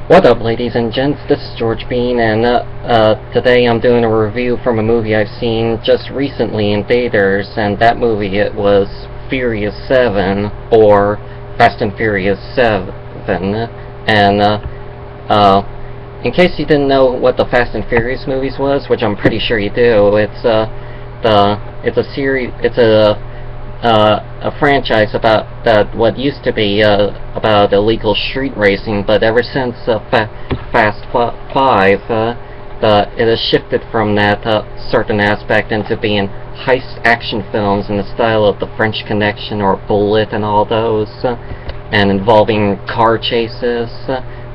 What up, ladies and gents? This is George Bean, and today I'm doing a review from a movie I've seen just recently in theaters, and that movie, it was Furious 7, or Fast and Furious 7, and in case you didn't know what the Fast and Furious movies was, which I'm pretty sure you do, it's a franchise about what used to be about illegal street racing, but ever since Fast 5, it has shifted from that certain aspect into being heist action films in the style of The French Connection or Bullet and all those, and involving car chases,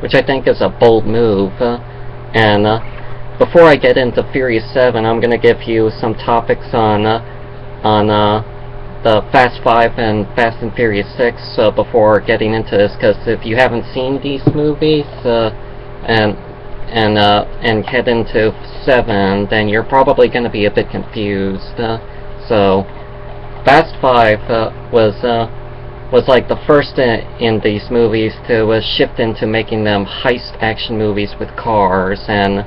which I think is a bold move. And before I get into Furious 7, I'm going to give you some topics on the Fast 5 and Fast and Furious 6 before getting into this, because if you haven't seen these movies and head into 7, then you're probably going to be a bit confused. So Fast 5 was like the first in these movies to shift into making them heist action movies with cars, and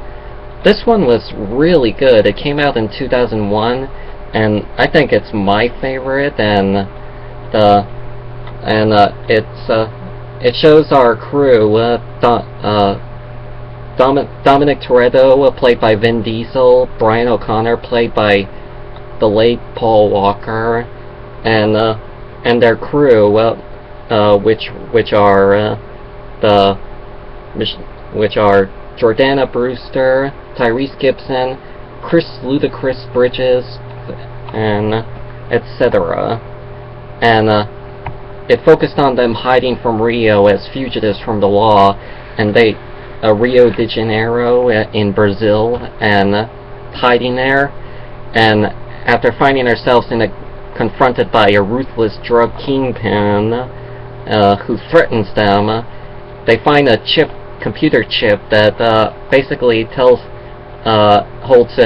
this one was really good. It came out in 2001. And I think it's my favorite, and it shows our crew, Dominic Toretto, played by Vin Diesel, Brian O'Connor, played by the late Paul Walker, and their crew, which are Jordana Brewster, Tyrese Gibson, Chris Ludacris Bridges, and etc. And it focused on them hiding from Rio as fugitives from the law, and Rio de Janeiro in Brazil, and hiding there. And after finding ourselves confronted by a ruthless drug kingpin who threatens them, they find a computer chip that basically holds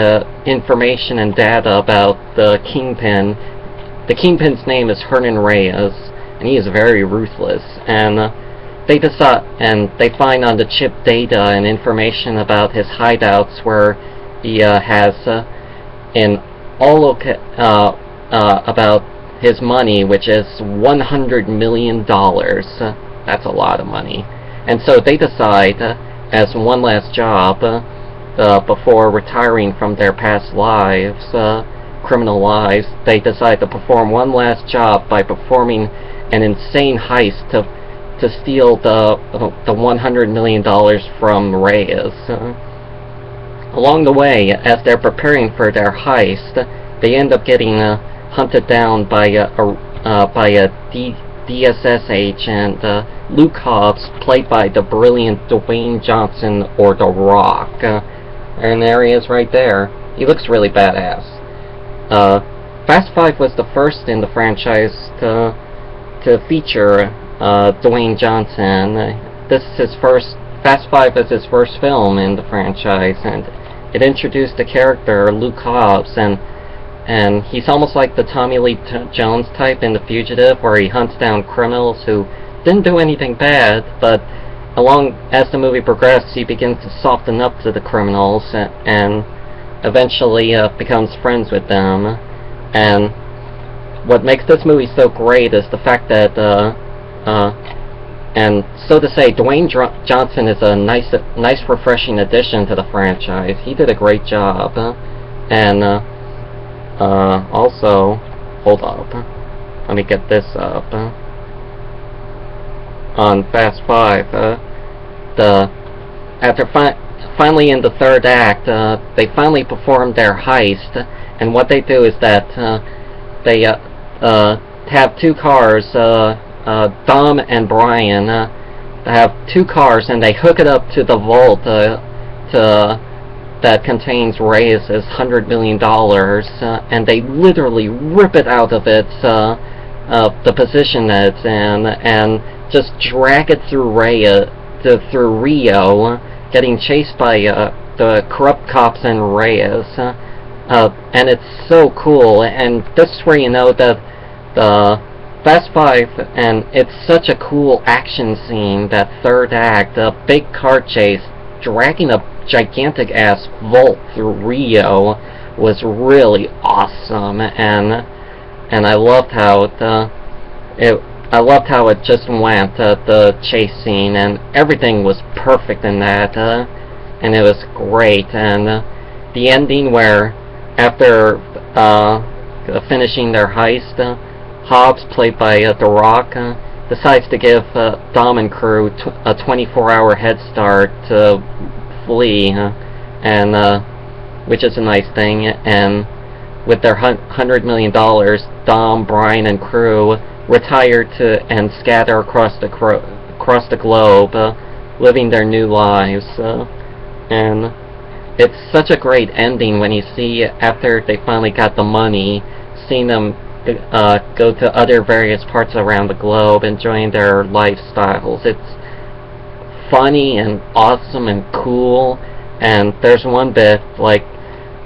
information and data about the Kingpin. The Kingpin's name is Hernan Reyes, and he is very ruthless. And they find on the chip data and information about his hideouts, where he has about his money, which is $100 million. That's a lot of money. And so they decide, as one last job, before retiring from their past lives, criminal lives, they decide to perform one last job by performing an insane heist to steal the $100 million from Reyes. Along the way, as they're preparing for their heist, they end up getting hunted down by a DSS agent, Luke Hobbs, played by the brilliant Dwayne Johnson, or The Rock. And there he is right there. He looks really badass. Fast 5 was the first in the franchise to feature Dwayne Johnson. This is his first. Fast 5 is his first film in the franchise, and it introduced the character Luke Hobbs, and he's almost like the Tommy Lee Jones type in The Fugitive, where he hunts down criminals who didn't do anything bad, but as the movie progresses, he begins to soften up to the criminals and eventually becomes friends with them. And what makes this movie so great is the fact that, and so to say, Dwayne Johnson is a nice refreshing addition to the franchise. He did a great job. And also, hold up, let me get this up. On Fast 5, finally in the third act, they finally perform their heist, and what they do is that they have two cars. Dom and Brian have two cars, and they hook it up to the vault that contains Reyes' $100 million, and they literally rip it out of the position that it's in, and just drag it through Rio, getting chased by the corrupt cops and Reyes, and it's so cool. And this is where you know that Fast 5, and it's such a cool action scene, that third act, a big car chase, dragging a gigantic-ass Volt through Rio, was really awesome, and I loved how it just went, the chase scene, and everything was perfect in that, and it was great, and the ending where, after finishing their heist, Hobbs, played by The Rock, decides to give Dom and crew a 24-hour head start to flee, and which is a nice thing, and with their $100 million, Dom, Brian, and crew retire and scatter across the globe, living their new lives, and it's such a great ending when you see, after they finally got the money, seeing them go to other various parts around the globe, enjoying their lifestyles. It's funny and awesome and cool, and there's one bit, like,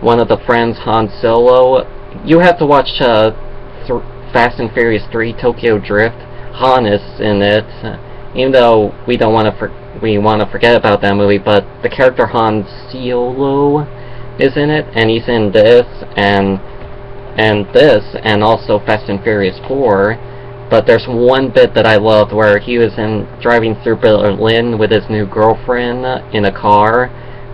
one of the friends, Han Solo, you have to watch Fast and Furious 3 Tokyo Drift. Han is in it, even though we want to forget about that movie, but the character Han Solo is in it, and he's in this, and also Fast and Furious 4, but there's one bit that I loved where he was driving through Berlin with his new girlfriend in a car,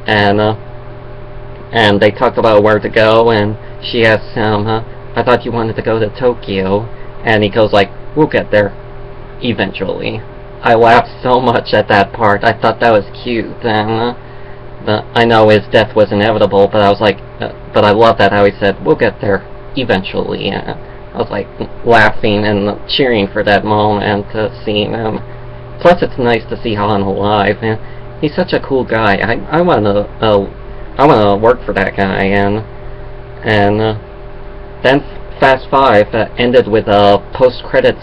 and they talked about where to go, and she asks him, I thought you wanted to go to Tokyo, and he goes like, we'll get there, eventually. I laughed so much at that part. I thought that was cute, and I know his death was inevitable, but I was like, but I love that how he said, we'll get there, eventually. I was like laughing and cheering for that moment, seeing him. Plus, it's nice to see Han alive, and he's such a cool guy. I wanna work for that guy, and then Fast 5 ended with a post-credit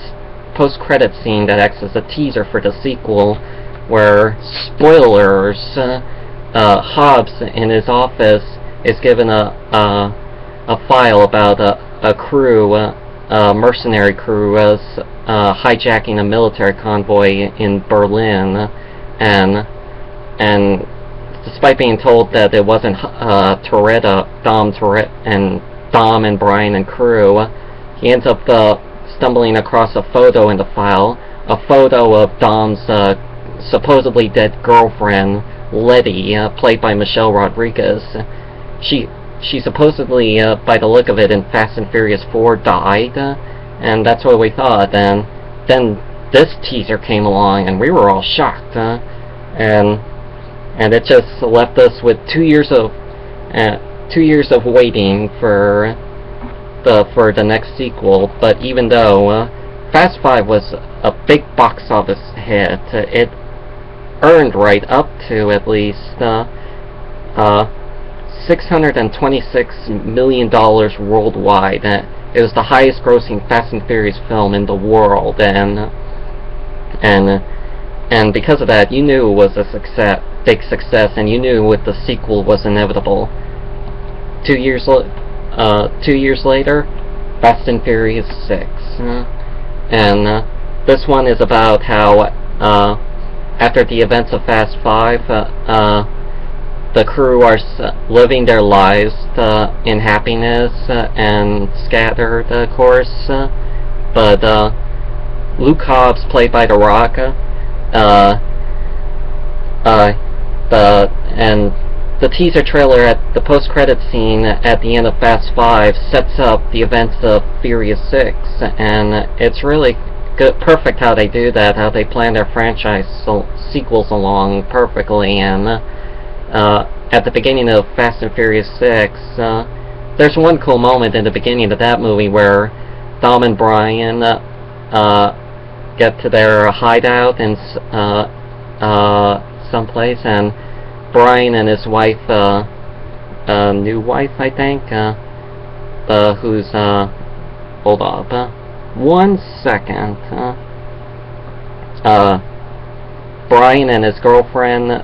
scene that acts as a teaser for the sequel, where, spoilers, Hobbs in his office is given a file about a crew, a mercenary crew, was hijacking a military convoy in Berlin, and despite being told that it wasn't Dom and Brian and crew, he ends up stumbling across a photo in the file, a photo of Dom's supposedly dead girlfriend, Letty, played by Michelle Rodriguez. She supposedly, by the look of it, in Fast and Furious 4 died, and that's what we thought. And then this teaser came along, and we were all shocked, and it just left us with 2 years of waiting for the next sequel. But even though Fast 5 was a big box office hit, it earned right up to at least $626 million worldwide. It was the highest grossing Fast and Furious film in the world, and because of that, you knew it was a big success, and you knew the sequel was inevitable. 2 years later, Fast and Furious 6, and this one is about how after the events of Fast 5, the crew are living their lives in happiness and scattered, of course, but Luke Hobbs, played by The Rock, the teaser trailer at the post-credit scene at the end of Fast 5 sets up the events of Furious 6, and it's really perfect how they do that, how they plan their franchise sequels along perfectly. And at the beginning of Fast and Furious 6, there's one cool moment in the beginning of that movie where Dom and Brian get to their hideout in someplace, and Brian and his wife, new wife, I think, who's, hold up, 1 second, Brian and his girlfriend,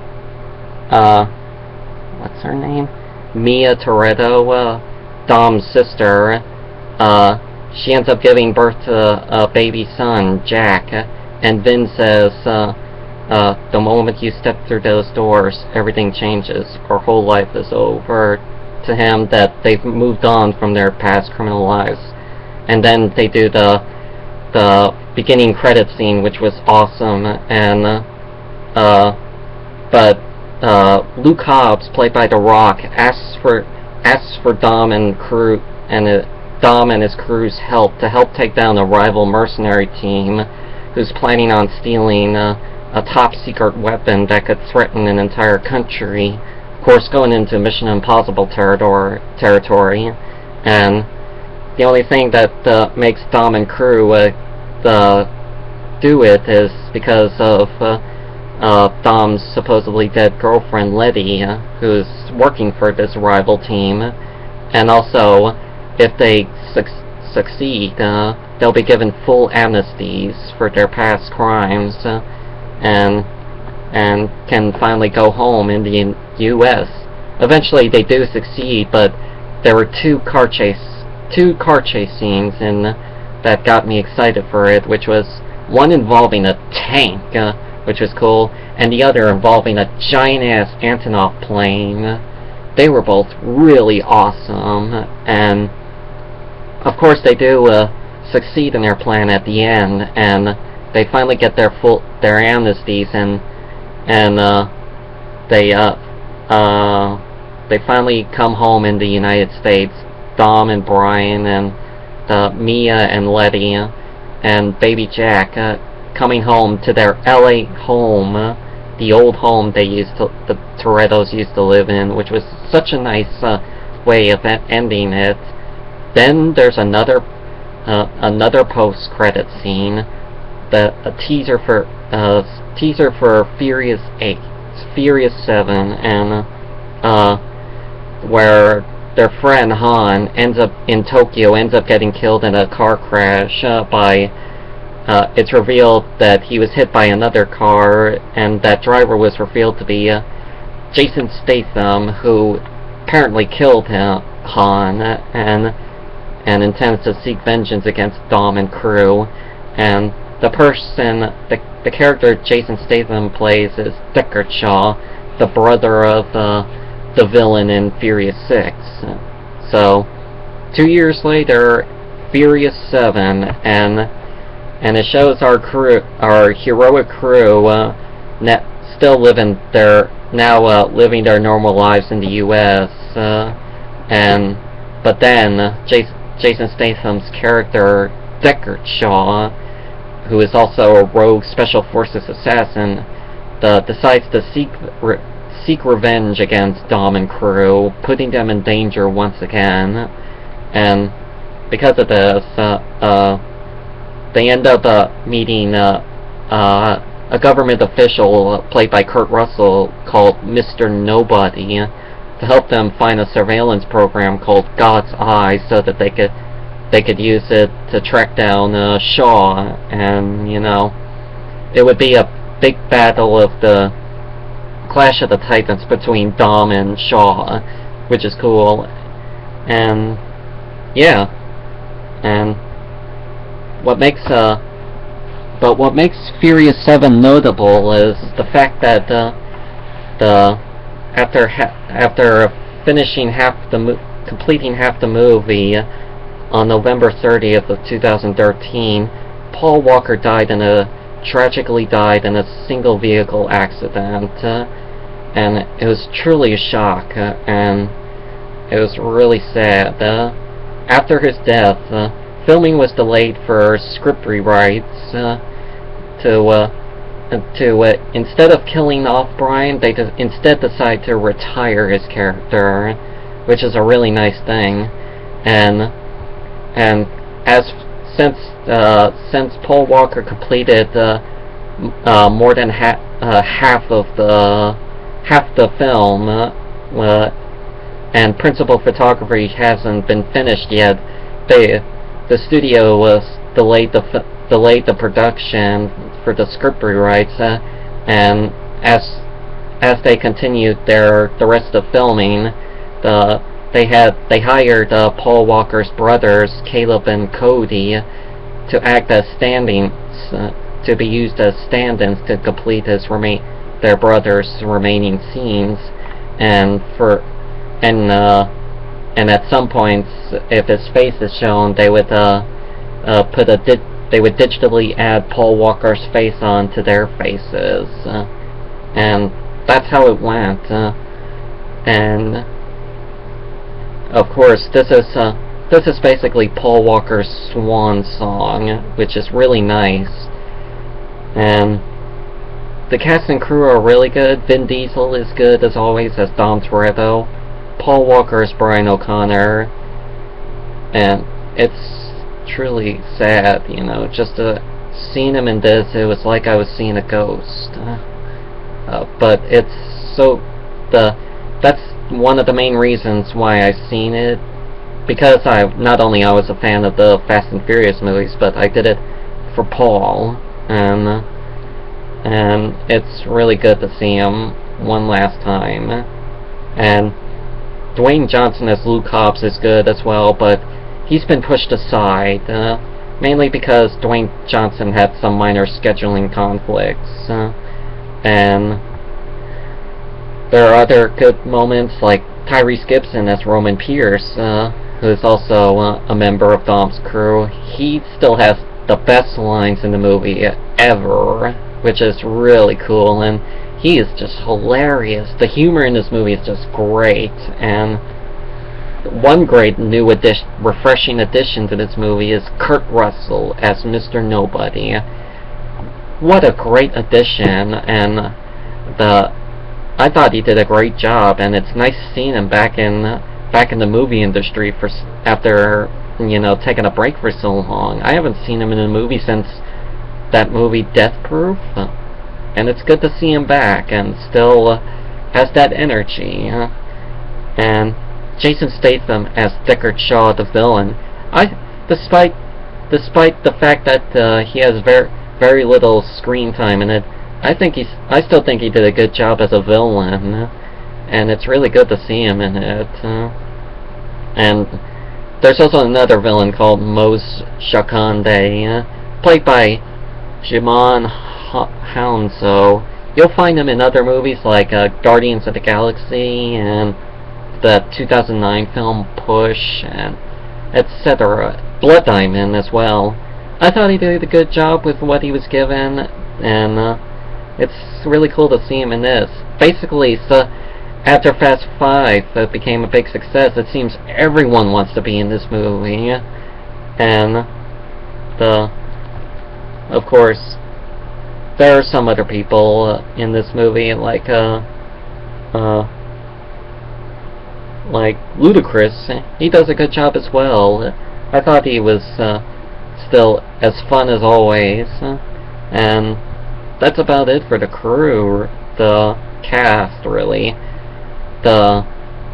what's her name? Mia Toretto, Dom's sister, she ends up giving birth to a baby son, Jack, and Vin says, the moment you step through those doors, everything changes. Our whole life is over. To him, that they've moved on from their past criminal lives. And then they do the beginning credit scene, which was awesome, and but Luke Hobbs, played by The Rock, asks for Dom and crew and Dom and his crew's help to help take down a rival mercenary team who's planning on stealing a top-secret weapon that could threaten an entire country. Of course, going into Mission Impossible territory, and the only thing that makes Dom and crew do it is because of Dom's supposedly dead girlfriend, Letty, who's working for this rival team, and also, if they succeed, they'll be given full amnesties for their past crimes, and can finally go home in the U.S. Eventually, they do succeed, but there were two car chase scenes that got me excited for it, which was one involving a tank, which was cool, and the other involving a giant-ass Antonov plane. They were both really awesome, and of course they do succeed in their plan at the end, and they finally get their amnesties, and they finally come home in the United States. Dom and Brian and Mia and Letty and baby Jack coming home to their LA home, the old home the Torettos used to live in, which was such a nice way of ending it. Then there's another post-credit scene, a teaser for Furious 7, and where their friend Han ends up getting killed in a car crash it's revealed that he was hit by another car, and that driver was revealed to be Jason Statham, who apparently killed Han and intends to seek vengeance against Dom and crew. And the character Jason Statham plays is Deckard Shaw, the brother of the villain in Furious 6. So, 2 years later, Furious 7, and it shows our heroic crew still living their normal lives in the U.S. But then Jason Statham's character Deckard Shaw, who is also a rogue special forces assassin, decides to seek revenge against Dom and crew, putting them in danger once again. And because of this, they end up meeting a government official played by Kurt Russell called Mr. Nobody to help them find a surveillance program called God's Eye, so that they could use it to track down Shaw. And it would be a big battle of the Clash of the Titans between Dom and Shaw, which is cool. And yeah, and what makes Furious 7 notable is the fact that after completing half the movie on November 30th of 2013, Paul Walker tragically died in a single vehicle accident, and it was truly a shock, and it was really sad. After his death, filming was delayed for script rewrites to instead of killing off Brian, they instead decide to retire his character, which is a really nice thing. And since Paul Walker completed more than half the film, and principal photography hasn't been finished yet, the studio delayed the production for the script rewrites, and as they continued the rest of filming, they hired Paul Walker's brothers, Caleb and Cody, to act as stand-ins, to be used as stand-ins to complete their brother's remaining scenes, and at some points, if his face is shown, they would digitally add Paul Walker's face onto their faces, and that's how it went. And of course, this is basically Paul Walker's swan song, which is really nice. And the cast and crew are really good. Vin Diesel is good as always as Dom Toretto. Paul Walker is Brian O'Connor, and it's truly sad, just seeing him in this. It was like I was seeing a ghost. But that's one of the main reasons why I've seen it, because not only I was a fan of the Fast and Furious movies, but I did it for Paul, and it's really good to see him one last time. And Dwayne Johnson as Luke Hobbs is good as well, but he's been pushed aside, mainly because Dwayne Johnson had some minor scheduling conflicts, and there are other good moments like Tyrese Gibson as Roman Pierce, who is also a member of Dom's crew. He still has the best lines in the movie ever, which is really cool, and he is just hilarious. The humor in this movie is just great, and one great new refreshing addition to this movie is Kurt Russell as Mr. Nobody. What a great addition, and I thought he did a great job, and it's nice seeing him back in the movie industry after taking a break for so long. I haven't seen him in a movie since that movie Death Proof, and it's good to see him back and still has that energy. And Jason Statham as Deckard Shaw, the villain. Despite the fact that he has very little screen time in it, I still think he did a good job as a villain, and it's really good to see him in it. And there's also another villain called Mose Shakande, played by Djimon Hounsou. You'll find him in other movies like Guardians of the Galaxy and the 2009 film Push, and etc. Blood Diamond as well. I thought he did a good job with what he was given, and it's really cool to see him in this. Basically, so after Fast 5 became a big success, it seems everyone wants to be in this movie. And of course, there are some other people in this movie, like Ludacris. He does a good job as well. I thought he was still as fun as always. And that's about it for the crew, the cast, really. In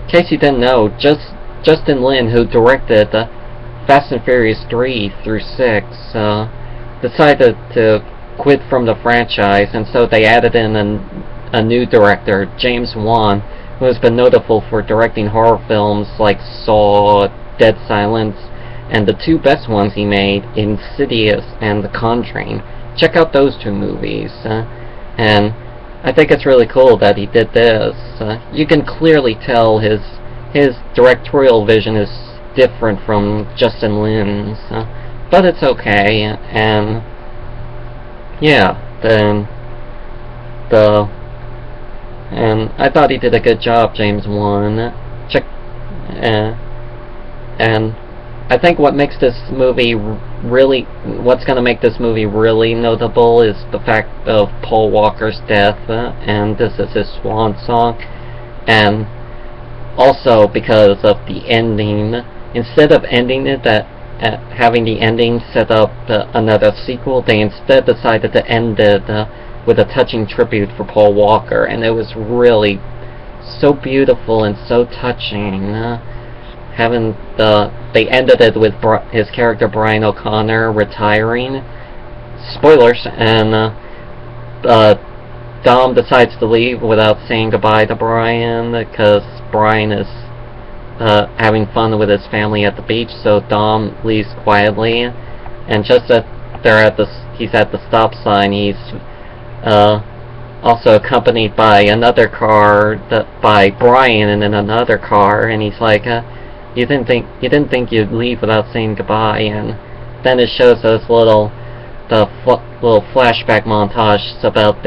case you didn't know, Justin Lin, who directed Fast and Furious 3 through 6, decided to quit from the franchise, and so they added in a new director, James Wan, who has been notable for directing horror films like Saw, Dead Silence, and the two best ones he made, Insidious and The Conjuring. Check out those two movies, and I think it's really cool that he did this. You can clearly tell his directorial vision is different from Justin Lin's, but it's okay. And yeah, and I thought he did a good job, James Wan. And I think what's going to make this movie really notable is the fact of Paul Walker's death, and this is his swan song, and also because of the ending. Instead of ending it having the ending set up another sequel, they instead decided to end it with a touching tribute for Paul Walker, and it was really so beautiful and so touching. They ended it with his character Brian O'Connor retiring. Spoilers, and Dom decides to leave without saying goodbye to Brian, because Brian is having fun with his family at the beach, so Dom leaves quietly, and just as he's at the stop sign, he's also accompanied by another car, by Brian in another car, and he's like, you didn't think you'd leave without saying goodbye. And then it shows us little flashback montage about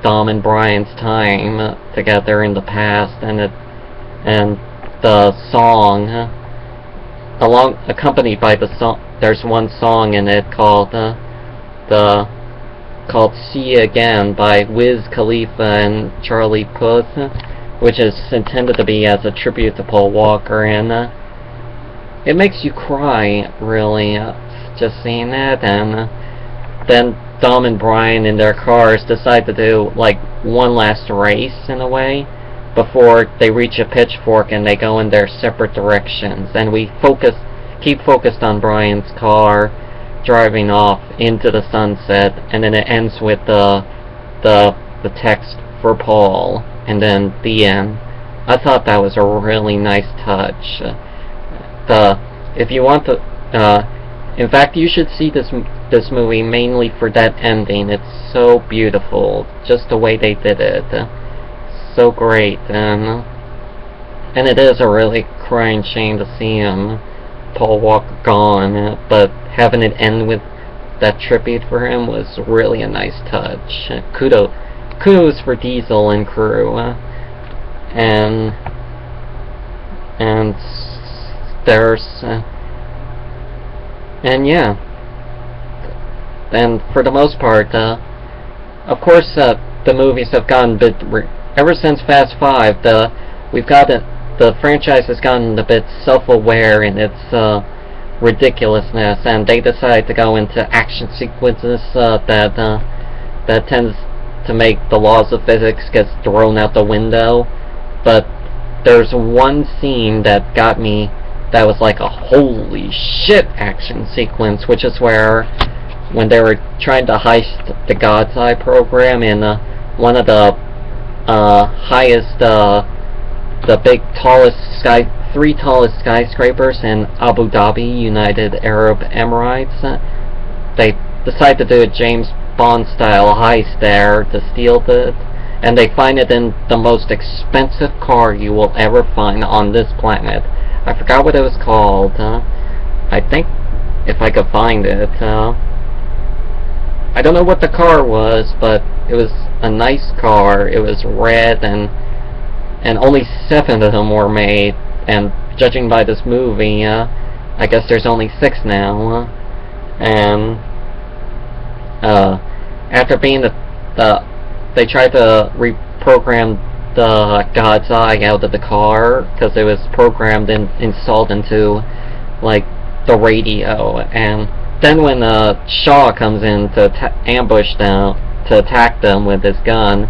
Dom and Brian's time together in the past, and the song, accompanied by the song. There's one song in it called "See You Again" by Wiz Khalifa and Charlie Puth, which is intended to be as a tribute to Paul Walker, and it makes you cry, really, just seeing that. And then Dom and Brian in their cars decide to do like one last race in a way before they reach a pitchfork and they go in their separate directions, and we keep focused on Brian's car driving off into the sunset, and then it ends with the text for Paul, and then the end. I thought that was a really nice touch. If you want to, in fact, you should see this movie mainly for that ending. It's so beautiful, just the way they did it, so great, and it is a really crying shame to see Paul Walker gone, but having it end with that tribute for him was really a nice touch. Kudos for Diesel and crew, and there's and yeah, and for the most part, of course, the movies have gotten a bit ever since Fast 5. The franchise has gotten a bit self-aware in its ridiculousness, and they decide to go into action sequences that tends to make the laws of physics get thrown out the window. But there's one scene that got me, that was like a holy shit action sequence, which is when they were trying to heist the God's Eye program in one of the highest, three tallest skyscrapers in Abu Dhabi, United Arab Emirates. They decide to do a James Bond style heist there to steal it, and they find it in the most expensive car you will ever find on this planet. I forgot what it was called. I think if I could find it. I don't know what the car was, but it was a nice car. It was red, and only 7 of them were made, and judging by this movie, I guess there's only 6 now. And after being they tried to reprogram the God's Eye out of the car, because it was programmed and installed into like the radio, and then when Shaw comes in to ambush them, to attack them with his gun,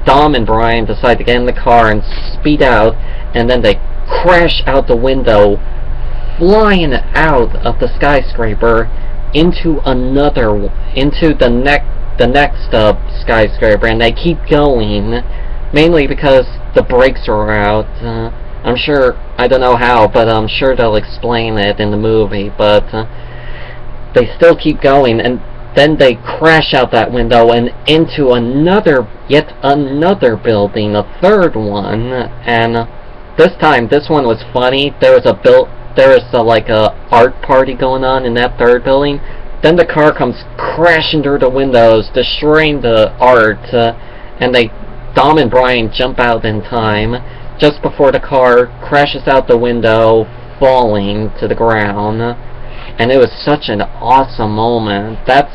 Dom and Brian decide to get in the car and speed out, and then they crash out the window, flying out of the skyscraper into the next skyscraper, and they keep going, mainly because the brakes are out. I'm sure, I don't know how, but I'm sure they'll explain it in the movie, but they still keep going, and then they crash out that window and into yet another building, a third one, and this time, this one was funny. There was like a art party going on in that third building. Then the car comes crashing through the windows, destroying the art, and Dom and Brian jump out in time, just before the car crashes out the window, falling to the ground. And it was such an awesome moment. That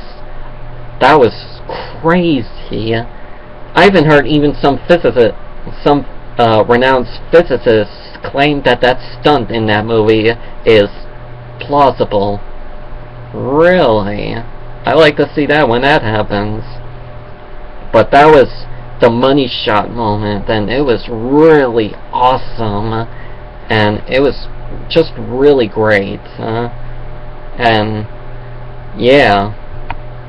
was crazy. I even heard some renowned physicists claim that stunt in that movie is plausible. Really? I like to see that when that happens. But that was the money shot moment, and it was really awesome, and it was just really great. And yeah,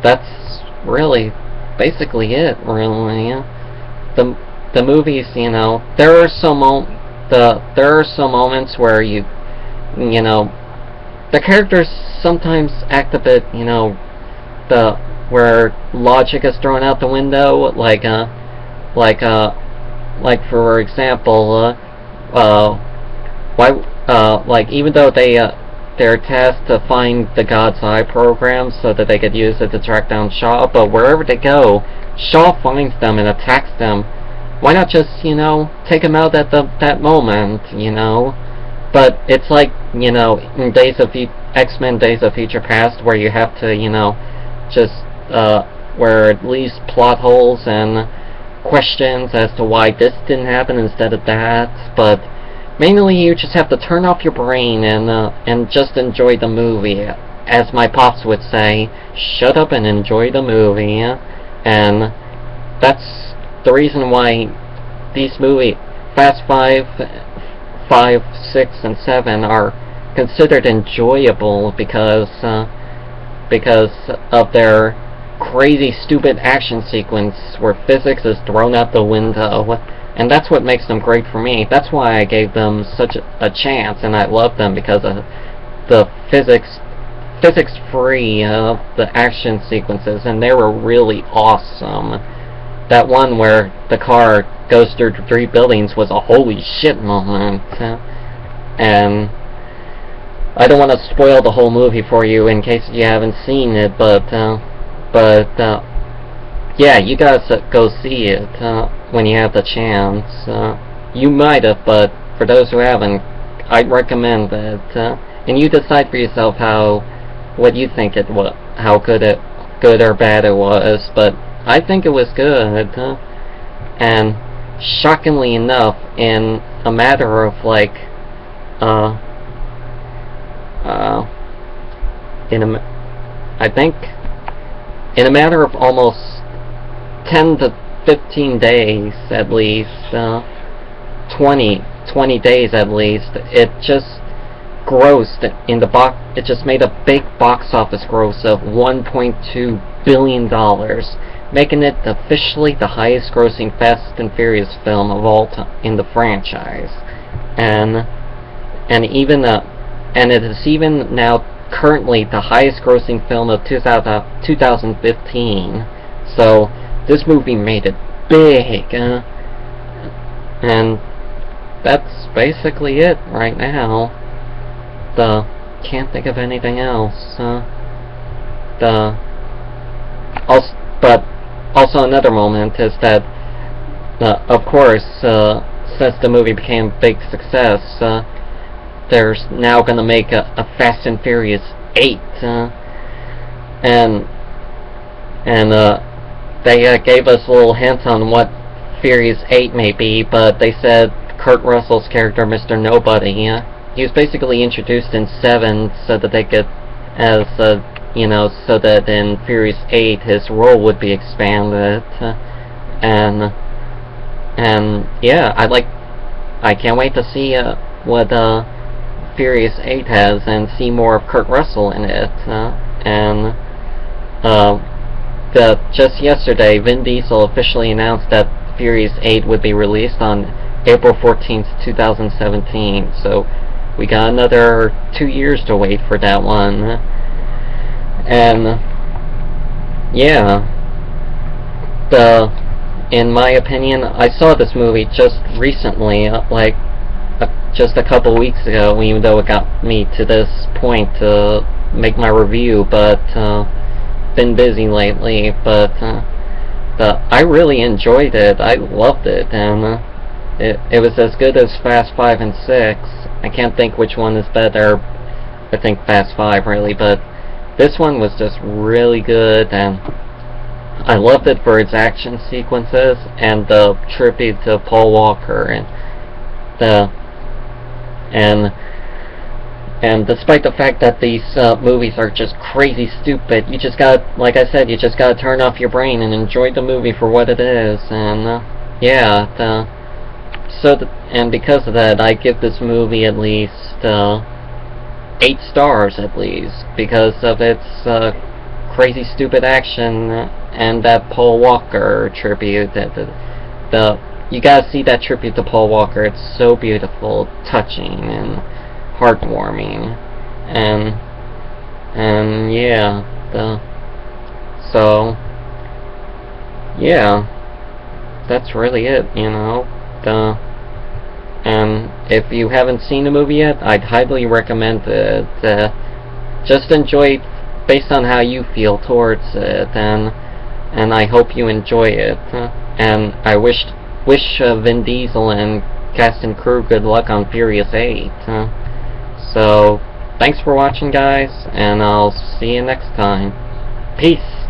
that's really basically it, really. The movies, there are some there are some moments where you know, the characters sometimes act a bit, where logic is thrown out the window, like for example, like even though they're tasked to find the God's Eye program so that they could use it to track down Shaw, but wherever they go, Shaw finds them and attacks them. Why not just, take them out at that moment, But it's like, in X-Men Days of Future Past, where you have to, just, where at least plot holes and questions as to why this didn't happen instead of that, but mainly you just have to turn off your brain and just enjoy the movie. As my pops would say, shut up and enjoy the movie, and that's the reason why these movies, Fast 5, 6, and 7 are considered enjoyable because of their crazy, stupid action sequence where physics is thrown out the window, and that's what makes them great for me. That's why I gave them such a chance, and I love them because of the physics-free the action sequences, and they were really awesome. That one where the car goes through 3 buildings was a holy shit moment, and I don't want to spoil the whole movie for you in case you haven't seen it, but yeah, you gotta go see it when you have the chance. You might have, but for those who haven't, I'd recommend it. And you decide for yourself what you think it was, how good or bad it was. But I think it was good, and shockingly enough, in a matter of in a matter of almost 10 to 15 days at least, 20 days at least, it just grossed it just made a big box office gross of $1.2 billion, making it officially the highest grossing Fast and Furious film of all time in the franchise. And it is even now currently the highest grossing film of 2015. So this movie made it big, and that's basically it right now. Can't think of anything else. But also another moment is that, of course, since the movie became a big success, there's now gonna make a Fast and Furious 8, and they gave us a little hint on what Furious 8 may be, but they said Kurt Russell's character, Mr. Nobody, he was basically introduced in 7 so that they could, so that in Furious 8 his role would be expanded, and yeah, I can't wait to see what Furious 8 has and see more of Kurt Russell in it, and just yesterday, Vin Diesel officially announced that Furious 8 would be released on April 14th, 2017, so we got another 2 years to wait for that one. And yeah, in my opinion, I saw this movie just recently, just a couple weeks ago, even though it got me to this point to make my review, but been busy lately, but I really enjoyed it. I loved it, and it was as good as Fast 5 and 6. I can't think which one is better. I think Fast 5 really, but this one was just really good, and I loved it for its action sequences and the tribute to Paul Walker, and despite the fact that these movies are just crazy stupid, you just gotta, like I said, you just gotta turn off your brain and enjoy the movie for what it is. And yeah, and because of that, I give this movie at least 8 stars at least, because of its crazy stupid action and that Paul Walker tribute. you gotta see that tribute to Paul Walker. It's so beautiful, touching, and heartwarming, and yeah, so yeah, that's really it, you know. And if you haven't seen the movie yet, I'd highly recommend it. Just enjoy it based on how you feel towards it, and I hope you enjoy it. And I wish Vin Diesel and cast and crew good luck on Furious 8. So, thanks for watching, guys, and I'll see you next time. Peace!